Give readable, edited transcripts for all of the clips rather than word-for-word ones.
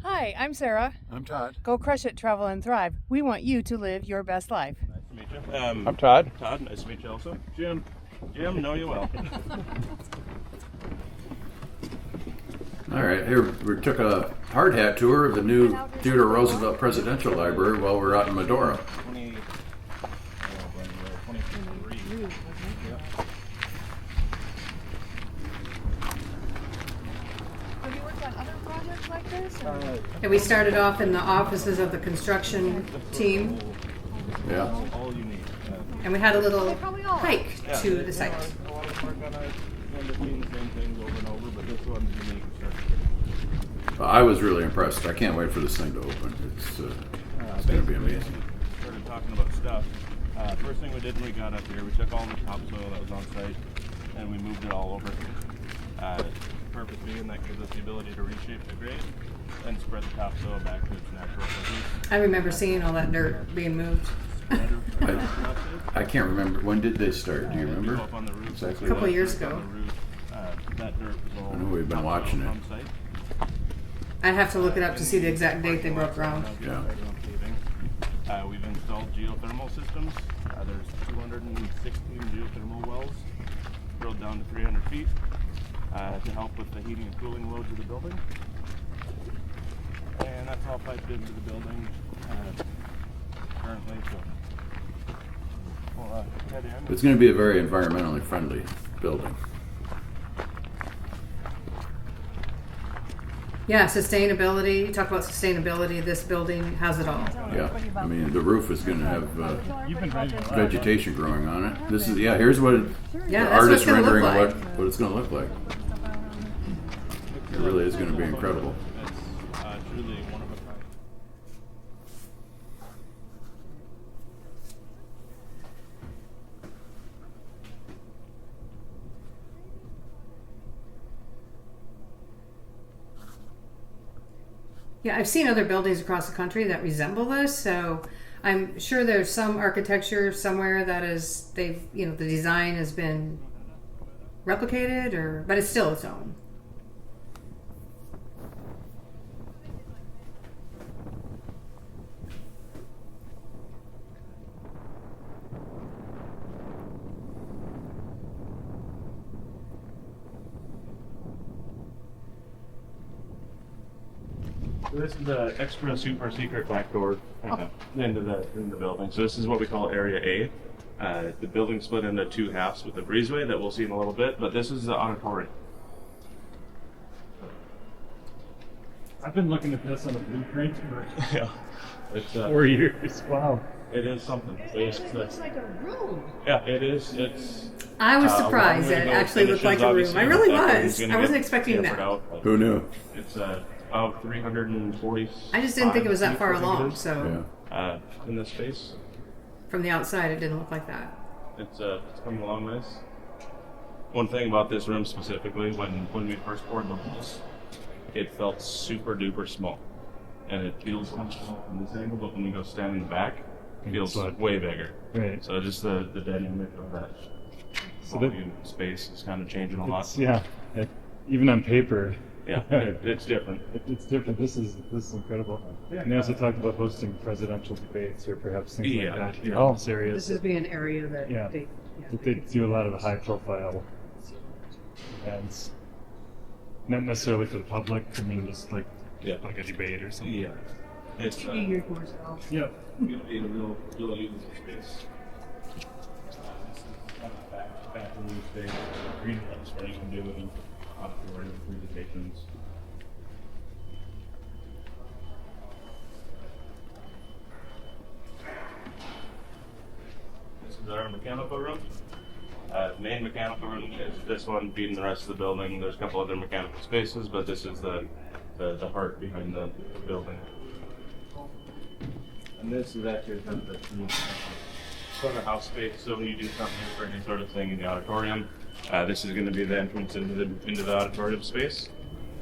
Hi, I'm Sarah. I'm Todd. Go crush it, travel, and thrive. We want you to live your best life. Nice to meet you. I'm Todd. Todd, nice to meet you also. Jim, know you well. All right, here we took a hard hat tour of the new Theodore Roosevelt Presidential Library while we're out in Medora. 23. Yep. Have you worked on other projects like this? And we started off in the offices of the construction team, Yeah. All you need. and we had a little hike to the site. A lot of work on it. End up being the same things over and over, but this one's unique. I was really impressed. I can't wait for this thing to open. It's going to be amazing. Started talking about stuff. First thing we did when we got up here, we took all the topsoil that was on site and we moved it all over. Purpose being that gives us the ability to reshape the grade and spread the topsoil back to its natural location. I remember seeing all that dirt being moved. I can't remember. When did they start? Do you remember? Up on the roof. Exactly. A couple when? years ago. On the roof, that dirt was all I know we've been watching it. on site. I'd have to look it up to see the exact date they broke ground. Yeah. We've installed geothermal systems. There's 216 geothermal wells drilled down to 300 feet to help with the heating and cooling loads of the building. And that's all piped into the building currently. So, head in. It's going to be a very environmentally friendly building. Yeah, sustainability. You talk about sustainability. This building has it all. Yeah. I mean, the roof is going to have vegetation growing on it. This is here's what Yeah, the that's what it's artist gonna look rendering like. what it's going to look like. It really is going to be incredible. It's truly one of a kind. Yeah, I've seen other buildings across the country that resemble this, so I'm sure there's some architecture somewhere that is the design has been replicated, but it's still its own. So this is the extra super secret back door into the building. So this is what we call Area A. The building's split into two halves with the breezeway that we'll see in a little bit, but this is the auditorium. I've been looking at this on a blueprint for Yeah, it's 4 years. Wow. it is something. It looks like a room. Yeah, it is. It's. I was a long surprised way that to it go. actually looked like a room. Finishes, I really obviously, was. gonna I wasn't get expecting hammered that. out, but Who knew? It's about 340. I just didn't think it was that far along, so Yeah. In this space, from the outside it didn't look like that. it's coming along nice. One thing about this room specifically, when we first poured the walls, it felt super duper small, and it feels small from this angle, but when you go standing back, it feels way bigger. Right. So just the dynamic of that So that, volume space is kind of changing a lot. even on paper, Yeah, it's different. it's different. This is incredible. And they also talked about hosting presidential debates or perhaps things Yeah, like that. yeah. In all this areas. This would be an area that Yeah. they That they do a lot of the high-profile events, not necessarily for the public. I mean, just like a debate or something. Yeah, it's be geared towards it all. Yeah. gonna be a real usable space. Back room space, green rooms where you can do auditorium presentations. This is our mechanical room. Main mechanical room is this one feeding the rest of the building. There's a couple other mechanical spaces, but this is the heart behind the building. And this is actually the front of house space, so when you do something for any sort of thing in the auditorium, this is going to be the entrance into the auditorium space.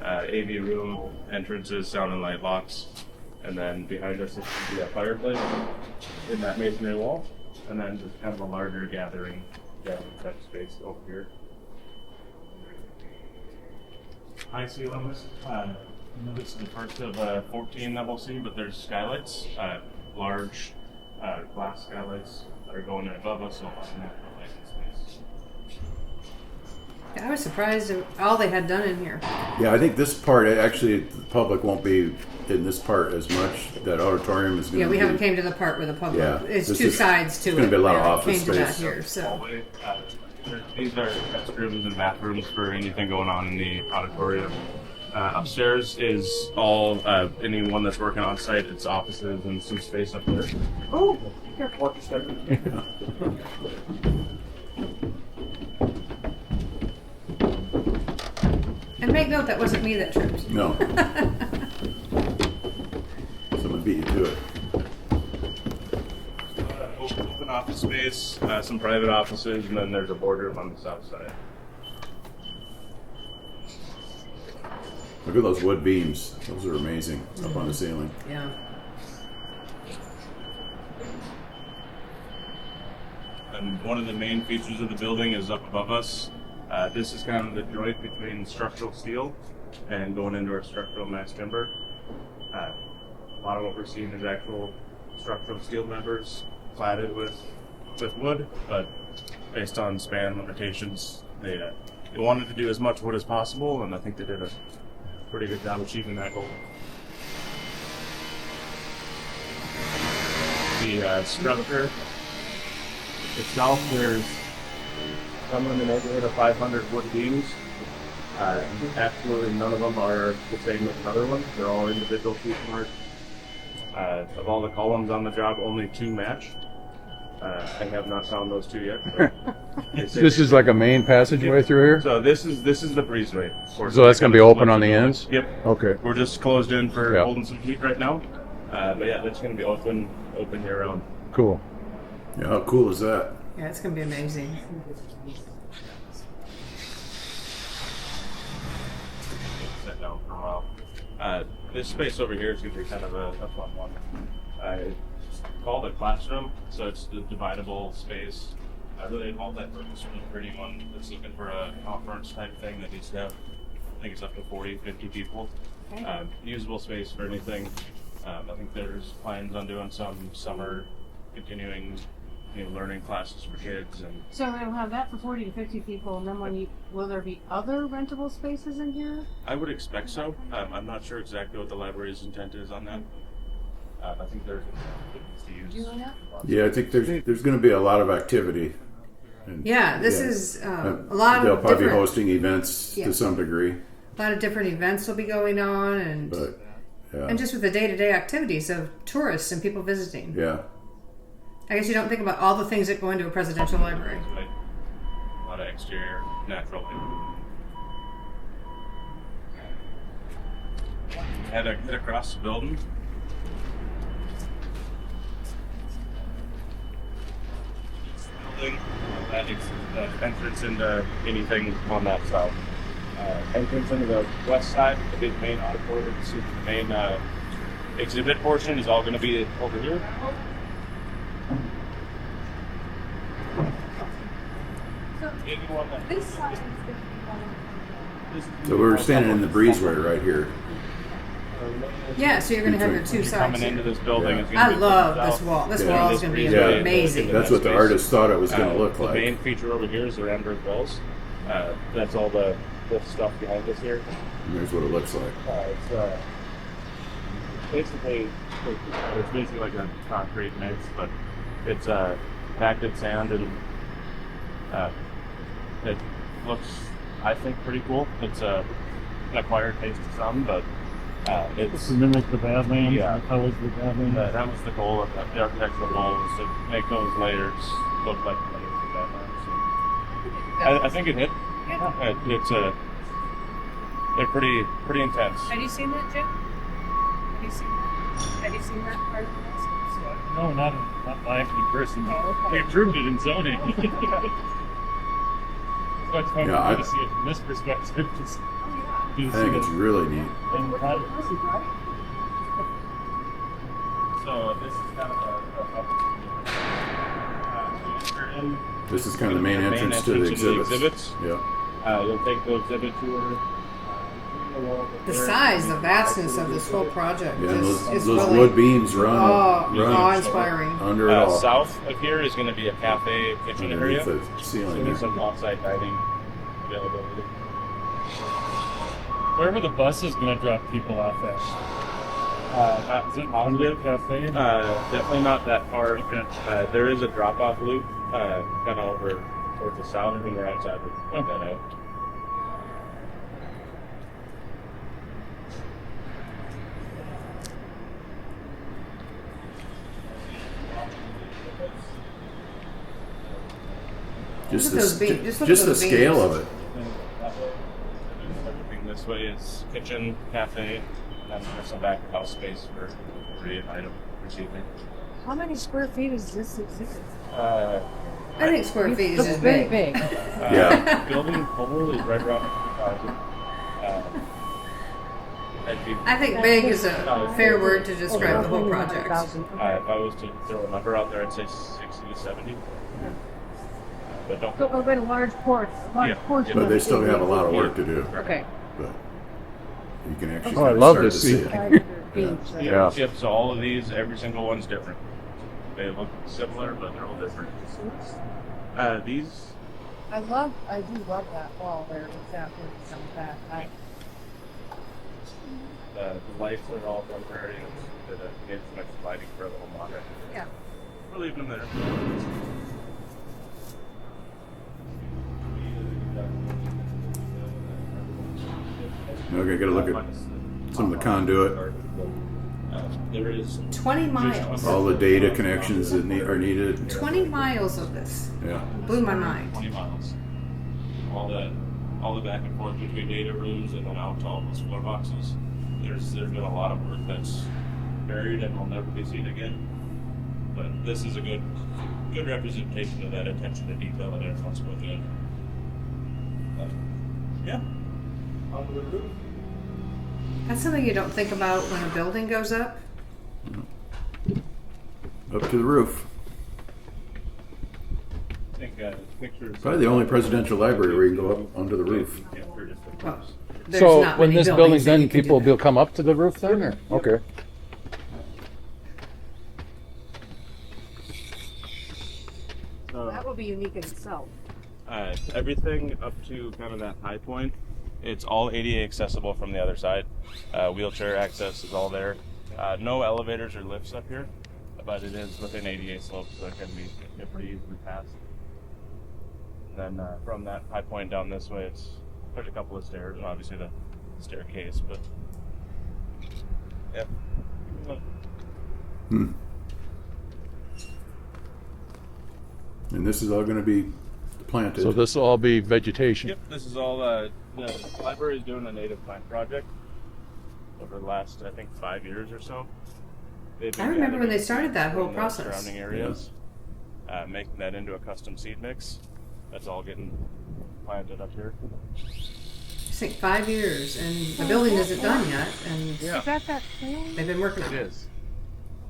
AV room, entrances, sound and light locks, and then behind us is going to be a fireplace in that masonry wall, and then just kind of a larger gathering type space over here. High ceilings. This is the first of 14 that we'll see, but there's skylights, large glass skylights that are going above us, so a lot of natural light and space. I was surprised at all they had done in here. Yeah, I think this part, actually, the public won't be in this part as much. That auditorium is going to Yeah, be... we haven't came to the part where the public. Yeah, It's this two is- sides to it. it's gonna be a lot of We haven't office came to that space. here, so. Hallway. These are restrooms and bathrooms for anything going on in the auditorium. Upstairs is all anyone that's working on site. It's offices and some space up there. Oh, careful! And make note that wasn't me that tripped. No. Someone beat you to it. Open office space, some private offices, and then there's a boardroom on the south side. Look at those wood beams. Those are amazing up on the ceiling. Yeah. And one of the main features of the building is up above us. This is kind of the joint between structural steel and going into our structural mass timber. A lot of what we're seeing is actual structural steel members cladded with wood, but based on span limitations, they wanted to do as much wood as possible, and I think they did a pretty good job achieving that goal. The structure itself, there's somewhere in the neighborhood of 500 wood beams. Absolutely none of them are the same as another one. They're all individual piece marks. Of all the columns on the job, only 2 match. I have not found those 2 yet. This is like a main passageway through here? So this is the breezeway. So that's going to be open on the ends? Yep. Okay. We're just closed in for Yeah. holding some heat right now. But yeah, that's going to be open year round. Cool. Yeah, how cool is that? Yeah, it's going to be amazing. Sit down for a while. This space over here is going to be kind of a fun one. It's called a classroom, so it's the dividable space. I really called that purposefully for anyone that's looking for a conference type thing that needs to have, I think it's up to 40, 50 people. Usable space for anything. I think there's plans on doing some summer continuing learning classes for kids. And So they'll have that for 40 to 50 people, and then will there be other rentable spaces in here? I would expect so. I'm not sure exactly what the library's intent is on that. I think there's to use. Do you know that? Yeah, I think there's going to be a lot of activity. And, Yeah, this is a lot They'll of probably be different, hosting events Yeah. to some degree, a lot of different events will be going on, and but yeah, and just with the day-to-day activities of tourists and people visiting. yeah. I guess you don't think about all the things that go into a presidential library. Like, a lot of exterior natural light. Head across the building. That is the entrance into anything on that side. Entrance into the west side, the big main auditorium, the main exhibit portion is all going to be over here. Anyone that This side is going to be one of the So we're standing in the breezeway right here. Yeah, so you're going to have your two sides. coming into this building. Yeah. Is gonna I be love south. this wall. This Yeah. wall is going to be Yeah. amazing. That's what the artist thought it was going to look The main like. feature over here is the Rembrandt walls. That's all the stuff behind us here. And here's what it looks like. It's basically like a concrete mix, but it's packed sand, and it looks, I think, pretty cool. It's an acquired taste to some, but it's To mimic the Badlands, Yeah. the colors of the Badlands. that was the goal of the architectural goal, was to make those layers look like the layers of Badlands. I think it hit. It's they're pretty intense. Have you seen that, Jim? Have you seen that? Have you seen that part of the No, not live in person. Oh, okay. They approved it in zoning. So it's kind Yeah, of I- good to see it from this perspective. Just Oh, do I think it's really neat. and yeah. how- Right? So this is kind of This is kind of the main entrance to the exhibits. Yeah. You'll take the exhibit tour. The size, the vastness of this whole project Yeah, is those really wood beams run awe-inspiring. under it all. South of here is going to be a cafe kitchen area. Underneath the So ceiling there's there. some on-site dining availability. Wherever the bus is going to drop people off at. Is it Positive Cafe? Definitely not that far. There is a drop-off loop kind of over towards the south when we're outside. We'll point that out. Just Look at those beams. Just look just at the those scale beams. of it. Everything this way is kitchen, cafe, and then there's some back of house space for item receiving. How many square feet is this exhibit? I think square feet is It's just very big. big. Yeah. Building whole is right around 2,000. I think big is a fair word to describe the whole project. If I was to throw a number out there, I'd say 60 to 70. But don't. So a large portion. Yeah. Portion But they of still it. have a lot of work to do. Okay. But you can actually Oh, I love start to to see see it. it. Yeah. Yep, so all of these, every single one's different. They look similar, but they're all different. These, I do love that wall there with that, with some of that. the lights are all temporary. That gives much lighting for a little longer. Yeah. We're leaving them there. Okay, gotta look at some of the conduit, There is 20 miles. all the data connections that are needed. 20 miles of this. Yeah. Blew my mind. 20 miles. All the back and forth between data rooms and then out to all those floor boxes. There's been a lot of work that's buried and will never be seen again. But this is a good representation of that attention to detail that everyone's put in. Yeah. On the roof. That's something you don't think about when a building goes up. Up to the roof. I think pictures. Probably the only presidential library where you can go up onto the roof. Yeah, for different Well, rooms. there's So not when many this buildings building's that done, you can do people that. will come up to the roof then, or? Okay. So, That would be unique in itself. everything up to kind of that high point, it's all ADA accessible from the other side. Wheelchair access is all there. No elevators or lifts up here, but it is within ADA slope, so it can be pretty easily passed. Then from that high point down this way, there's a couple of stairs, and obviously the staircase, but yeah. And this is all going to be planted. So this will all be vegetation. Yep, this is all, the library is doing a native plant project over the last, I think, 5 years or so. They've been I remember when they gathering started that whole from the process. Surrounding areas, making that into a custom seed mix. That's all getting planted up here. I think 5 years, and the building isn't done yet, and Yeah. Is that thing? they've been working on It it. is.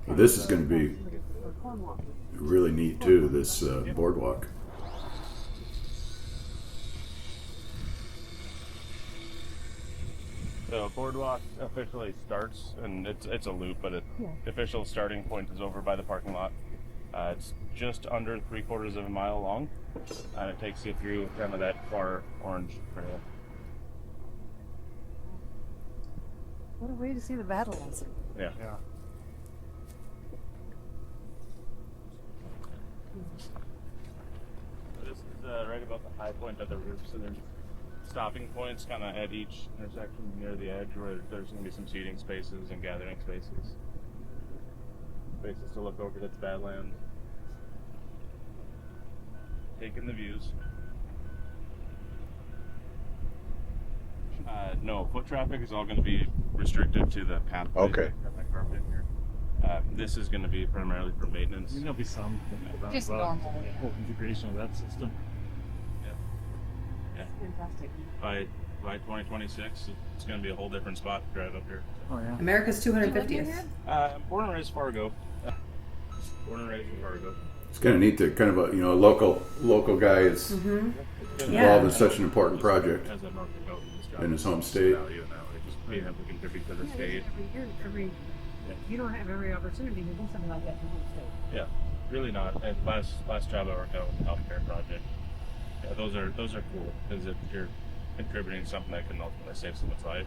This is going to be really neat too, this boardwalk. So boardwalk officially starts, and it's a loop, but the official starting point is over by the parking lot. It's just under 3/4 of a mile long, and it takes you through kind of that far orange trail. What a way to see the Badlands. Yeah. This is right about the high point of the roof, so there's stopping points kind of at each intersection near the edge where there's going to be some seating spaces and gathering spaces. Spaces to look over to the Badlands. Taking the views. No, foot traffic is all going to be restricted to the pathway. Okay. That carved in here. This is going to be primarily for maintenance. There'll be some. Just normal. Whole integration of that system. Yeah. Fantastic. By 2026, it's going to be a whole different spot to drive up here. Oh yeah. America's 250th. Born and raised Fargo. Born and raised in Fargo. It's kind of neat that kind of a local guy is Mm-hmm. involved Yeah. in such an important project As a North Dakotan, in his home state. value in that way we have to contribute to the Yeah, state. every you don't have every opportunity to do something like that in the whole state. Yeah, really not. And last job I worked out with the healthcare project. Yeah, those are cool because if you're contributing something that can ultimately save someone's life,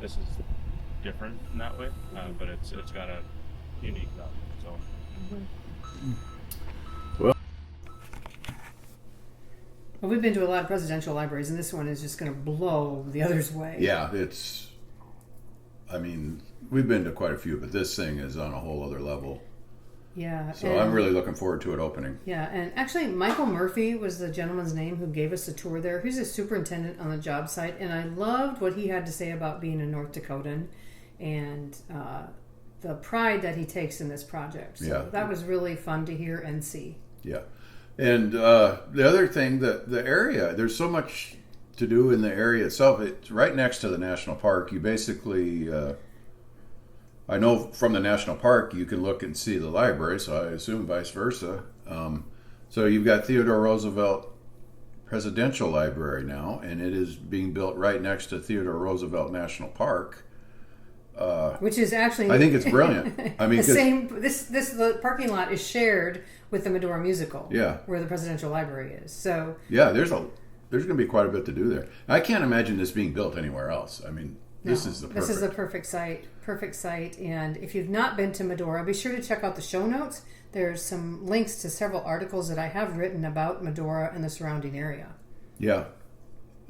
this is different in that way. But it's got a unique value. So. Well, we've been to a lot of presidential libraries, and this one is just going to blow the others away. Yeah, I mean, we've been to quite a few, but this thing is on a whole other level. Yeah. So I'm really looking forward to it opening. Yeah, and actually, Michael Murphy was the gentleman's name who gave us a tour there. He's a superintendent on the job site, and I loved what he had to say about being a North Dakotan and the pride that he takes in this project. So Yeah. that was really fun to hear and see. Yeah. And the other thing, the area, there's so much to do in the area itself. It's right next to the national park. You basically, I know from the national park you can look and see the library, so I assume vice versa. So you've got Theodore Roosevelt Presidential Library now, and it is being built right next to Theodore Roosevelt National Park. Which is actually, I think it's brilliant. I mean, the same. The parking lot is shared with the Medora Musical. Yeah. Where the presidential library is. So yeah, there's going to be quite a bit to do there. I can't imagine this being built anywhere else. I mean, this is the perfect site. Perfect site. And if you've not been to Medora, be sure to check out the show notes. There's some links to several articles that I have written about Medora and the surrounding area. Yeah.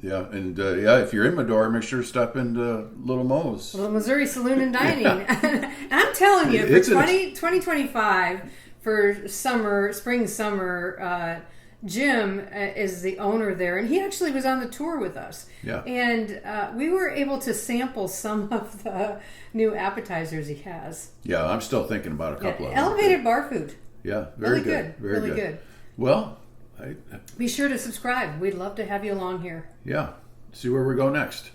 Yeah, and if you're in Medora, make sure to stop into Little Mo's. Little Missouri Saloon and Dining. And I'm telling you, for 2025, for spring, summer, Jim is the owner there, and he actually was on the tour with us. Yeah. And we were able to sample some of the new appetizers he has. Yeah, I'm still thinking about a couple of them. Elevated bar food. Yeah, very Really good. Very really good. Well, Be sure to subscribe. We'd love to have you along here. yeah, see where we go next.